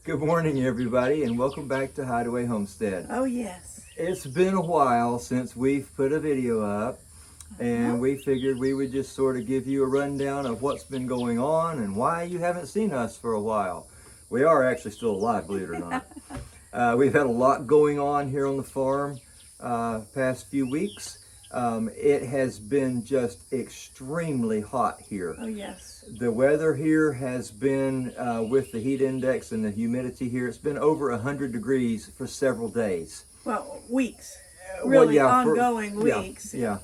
Good morning, everybody, and welcome back to Hideaway Homestead. Oh, yes. It's been a while since we've put a video up, and we figured we would just sort of give you a rundown of what's been going on and why you haven't seen us for a while. We are actually still alive, believe it or not. We've had a lot going on here on the farm past few weeks. It has been just extremely hot here. Oh, yes. The weather here has been, with the heat index and the humidity here, it's been over 100 degrees for several days. Well, weeks. Really Well, yeah, ongoing yeah, weeks. Yeah.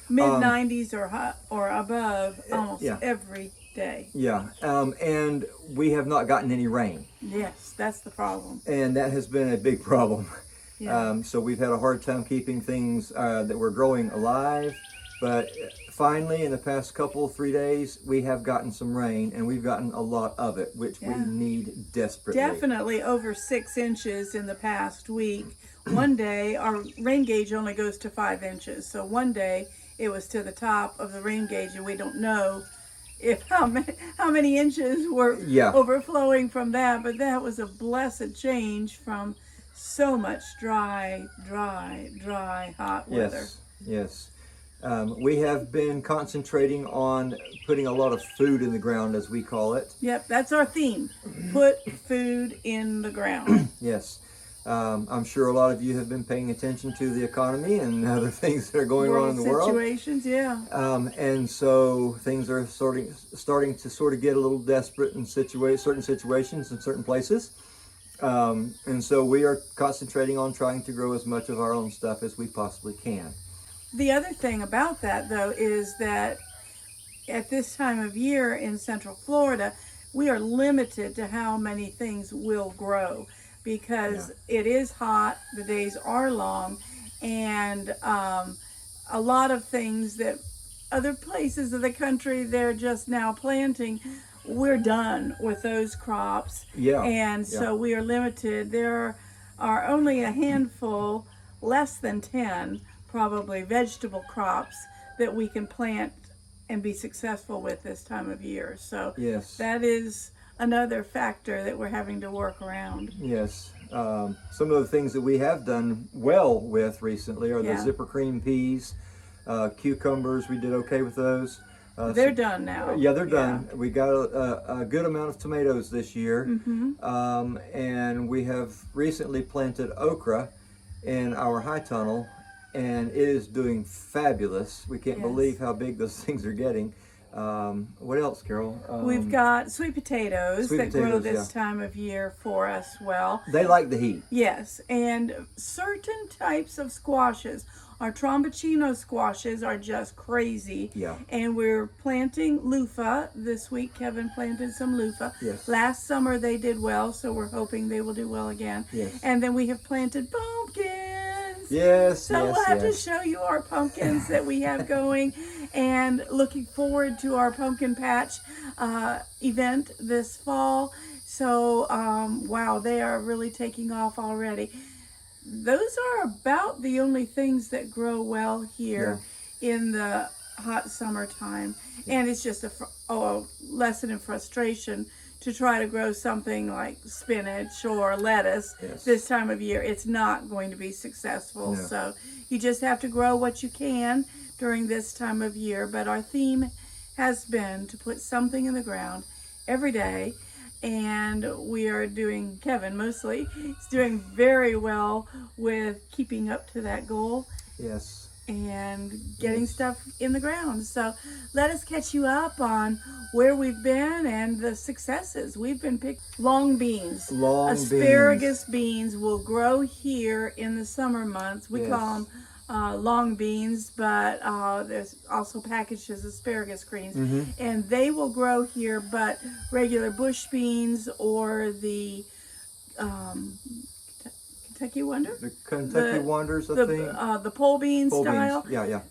Mid-90s or hot or above almost yeah. every day. Yeah. And we have not gotten any rain. Yes, that's the problem. And that has been a big problem. Yeah. So we've had a hard time keeping things that were growing alive. But finally, in the past 3 days, we have gotten some rain, and we've gotten a lot of it, which we need desperately. Definitely over 6 inches in the past week. One day, our rain gauge only goes to 5 inches. So one day, it was to the top of the rain gauge, and we don't know if how many inches were overflowing from that. But that was a blessed change from so much dry, hot weather. Yes. We have been concentrating on putting a lot of food in the ground, as we call it. Yep, that's our theme. Put food in the ground. Yes. I'm sure a lot of you have been paying attention to the economy and other things that are going on in the world. Situations, yeah. And so things are starting to sort of get a little desperate in certain situations in certain places. And so we are concentrating on trying to grow as much of our own stuff as we possibly can. The other thing about that, though, is that at this time of year in Central Florida, we are limited to how many things will grow because it is hot, the days are long, and a lot of things that other places of the country they're just now planting, we're done with those crops. And so we are limited. There are only a handful, less than 10, probably vegetable crops that we can plant and be successful with this time of year. So that is another factor that we're having to work around. Yes. Some of the things that we have done well with recently are the zipper cream peas, cucumbers. We did okay with those. They're done now. Yeah, they're done. We got a good amount of tomatoes this year. And we have recently planted okra in our high tunnel, and it is doing fabulous. We can't believe how big those things are getting. What else, Carol? We've got sweet potatoes that grow this time of year for us well. They like the heat. Yes, and certain types of squashes. Our tromboncino squashes are just crazy. Yeah. And we're planting loofah. This week, Kevin planted some loofah. Yes. Last summer, they did well, so we're hoping they will do well again. Yes. And then we have planted pumpkins. Yes, so we'll have to show you our pumpkins that we have going, and looking forward to our pumpkin patch event this fall. So, wow, they are really taking off already. Those are about the only things that grow well here in the hot summertime. And it's just a lesson in frustration to try to grow something like spinach or lettuce this time of year. It's not going to be successful. No. So you just have to grow what you can during this time of year. But our theme has been to put something in the ground every day. And we are doing, Kevin mostly, is doing very well with keeping up to that goal. Yes. And getting stuff in the ground. So let us catch you up on where we've been and the successes. We've been picking long beans. Asparagus beans will grow here in the summer months. We call them long beans, but there's also packaged as asparagus greens. And they will grow here, but regular bush beans or the Kentucky Wonder? The Kentucky Wonders, I think. The pole bean style. Beans. Yeah.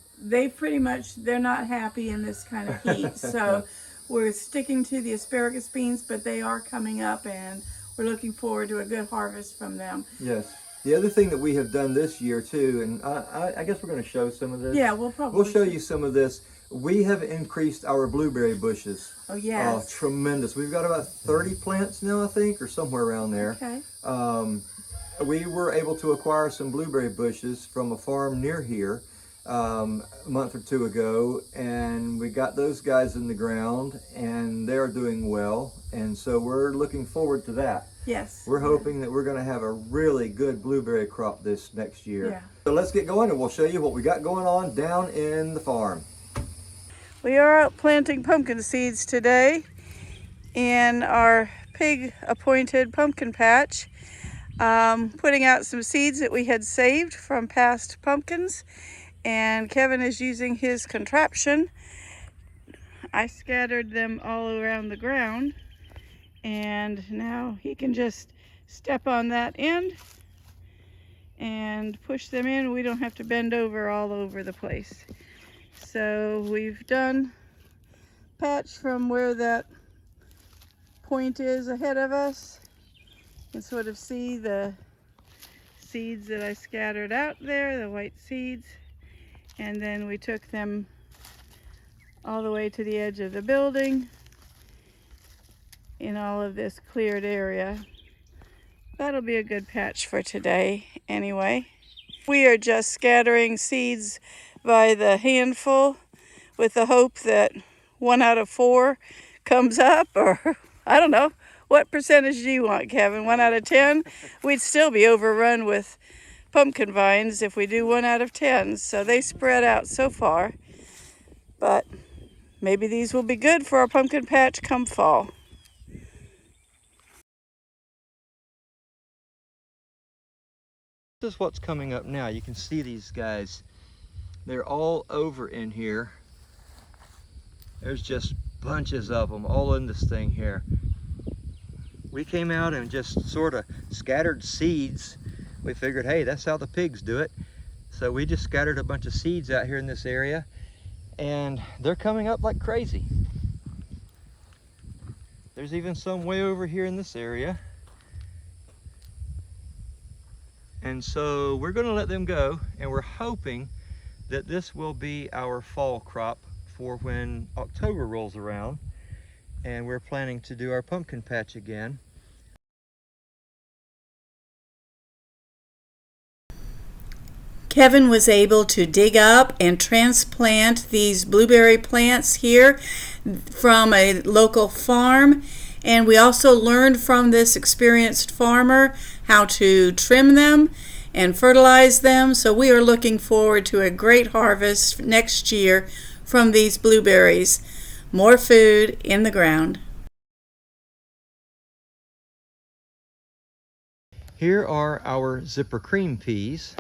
They're not happy in this kind of heat. So we're sticking to the asparagus beans, but they are coming up, and we're looking forward to a good harvest from them. Yes. The other thing that we have done this year too, and I guess we're going to show some of this. Yeah, we'll show you some of this. we have increased our blueberry bushes. Oh, yes. Tremendous. We've got about 30 plants now, I think, or somewhere around there. Okay. We were able to acquire some blueberry bushes from a farm near here a month or two ago, and we got those guys in the ground, and they're doing well, and so we're looking forward to that. Yes. We're hoping that we're going to have a really good blueberry crop this next year. Yeah. So let's get going, and we'll show you what we got going on down in the farm. We are out planting pumpkin seeds today in our pig-appointed pumpkin patch. Putting out some seeds that we had saved from past pumpkins, and Kevin is using his contraption. I scattered them all around the ground, and now he can just step on that end and push them in. We don't have to bend over all over the place. So we've done patch from where that point is ahead of us. You can sort of see the seeds that I scattered out there, the white seeds, and then we took them all the way to the edge of the building in all of this cleared area. That'll be a good patch for today anyway. We are just scattering seeds by the handful with the hope that 1 out of 4 comes up, or I don't know. What percentage do you want, Kevin? 1 out of 10? We'd still be overrun with pumpkin vines if we do 1 out of 10. So they spread out so far. But maybe these will be good for our pumpkin patch come fall. This is what's coming up now. You can see these guys. They're all over in here. There's just bunches of them all in this thing here. We came out and just sort of scattered seeds. We figured, hey, that's how the pigs do it. So we just scattered a bunch of seeds out here in this area, and they're coming up like crazy. There's even some way over here in this area. And so we're gonna let them go, and we're hoping that this will be our fall crop for when October rolls around, and we're planning to do our pumpkin patch again. Kevin was able to dig up and transplant these blueberry plants here from a local farm, and we also learned from this experienced farmer how to trim them and fertilize them. So we are looking forward to a great harvest next year from these blueberries. More food in the ground. Here are our zipper cream peas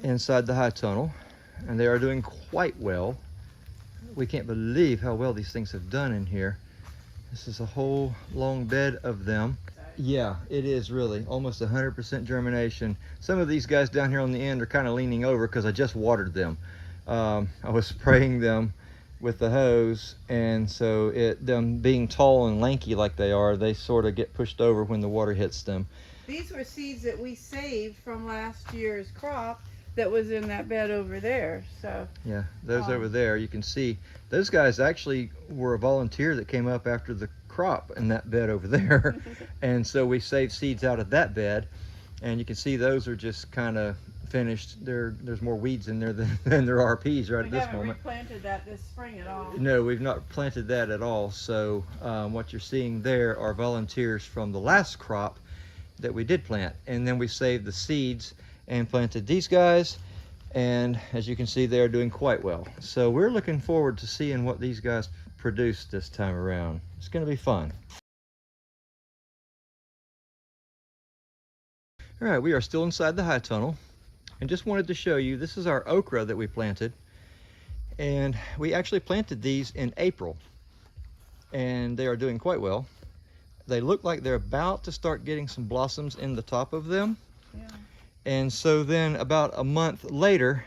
inside the high tunnel, and they are doing quite well. We can't believe how well these things have done in here. This is a whole long bed of them. Yeah, it is really almost 100% germination. Some of these guys down here on the end are kind of leaning over because I just watered them. I was spraying them with the hose, and so them being tall and lanky like they are, they sort of get pushed over when the water hits them. These were seeds that we saved from last year's crop that was in that bed over there. So yeah, those over there, you can see those guys actually were a volunteer that came up after the crop in that bed over there. And so we saved seeds out of that bed, and you can see those are just kind of finished. There's more weeds in there than there are peas right at this moment. We haven't replanted that this spring at all. No, we've not planted that at all. So what you're seeing there are volunteers from the last crop that we did plant, and then we saved the seeds and planted these guys, and as you can see, they are doing quite well. So we're looking forward to seeing what these guys produce this time around. It's going to be fun. All right, we are still inside the high tunnel, and just wanted to show you, this is our okra that we planted, and we actually planted these in April, and they are doing quite well. They look like they're about to start getting some blossoms in the top of them. Yeah. And so then about a month later,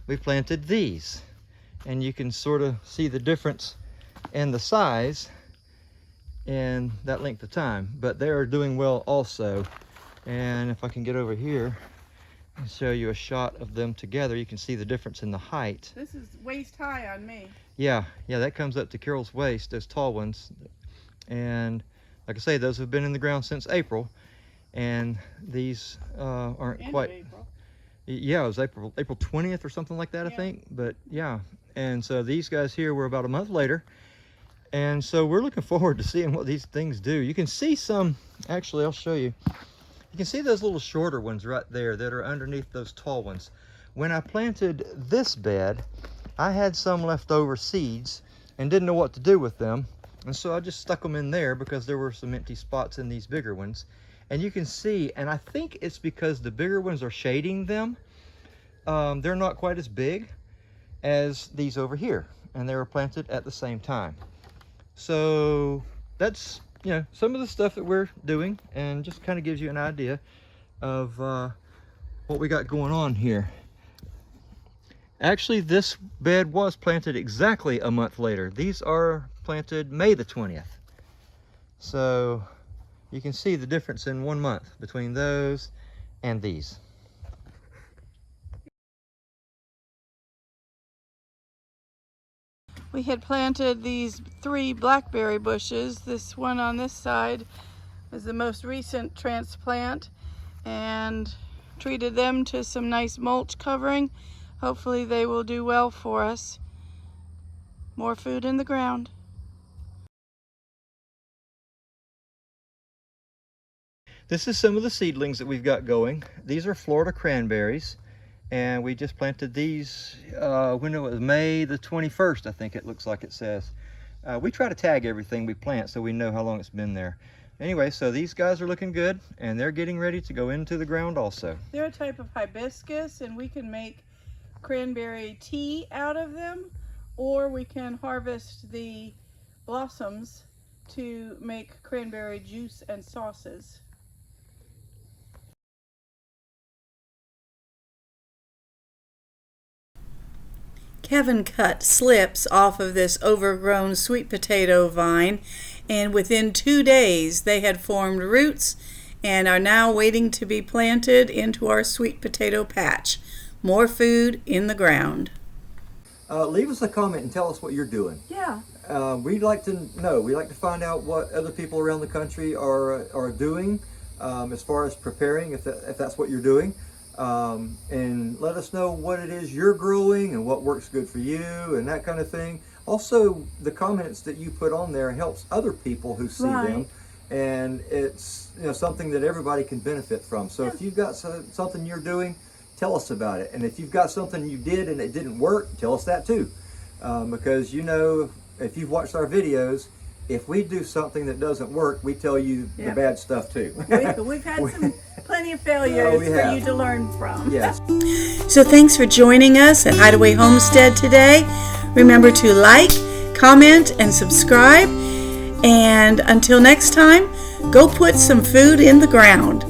we planted these, and you can sort of see the difference in the size in that length of time, but they are doing well also. And if I can get over here, I'll show you a shot of them together. You can see the difference in the height. This is waist high on me. Yeah, that comes up to Carol's waist, those tall ones. And like I say, those have been in the ground since April. And these aren't End quite. of April. Yeah, it was April 20th or something like that, I think. But yeah, and so these guys here were about a month later. And so we're looking forward to seeing what these things do. You can see some, actually I'll show you. You can see those little shorter ones right there that are underneath those tall ones. When I planted this bed, I had some leftover seeds and didn't know what to do with them. And so I just stuck them in there because there were some empty spots in these bigger ones. And you can see, and I think it's because the bigger ones are shading them. They're not quite as big as these over here. And they were planted at the same time. So that's, some of the stuff that we're doing, and just kind of gives you an idea of what we got going on here. Actually, this bed was planted exactly a month later. These are planted May the 20th. So you can see the difference in 1 month between those and these. We had planted these 3 blackberry bushes. This one on this side is the most recent transplant, and treated them to some nice mulch covering. Hopefully they will do well for us. More food in the ground. This is some of the seedlings that we've got going. These are Florida cranberries. And we just planted these when it was May the 21st, I think it looks like it says. We try to tag everything we plant so we know how long it's been there. Anyway, so these guys are looking good, and they're getting ready to go into the ground also. They're a type of hibiscus, and we can make cranberry tea out of them, or we can harvest the blossoms to make cranberry juice and sauces. Kevin cut slips off of this overgrown sweet potato vine, and within 2 days they had formed roots and are now waiting to be planted into our sweet potato patch. More food in the ground. Leave us a comment and tell us what you're doing. Yeah. We'd like to know. We'd like to find out what other people around the country are doing as far as preparing, if that's what you're doing. And let us know what it is you're growing and what works good for you and that kind of thing. Also, the comments that you put on there helps other people who see them, and it's something that everybody can benefit from. So if you've got something you're doing, tell us about it. And if you've got something you did and it didn't work, tell us that too, because if you've watched our videos, if we do something that doesn't work, we tell you the bad stuff too. We've had plenty of failures for you to learn from. Yes. So thanks for joining us at Hideaway Homestead today. Remember to like, comment, and subscribe. And until next time, go put some food in the ground.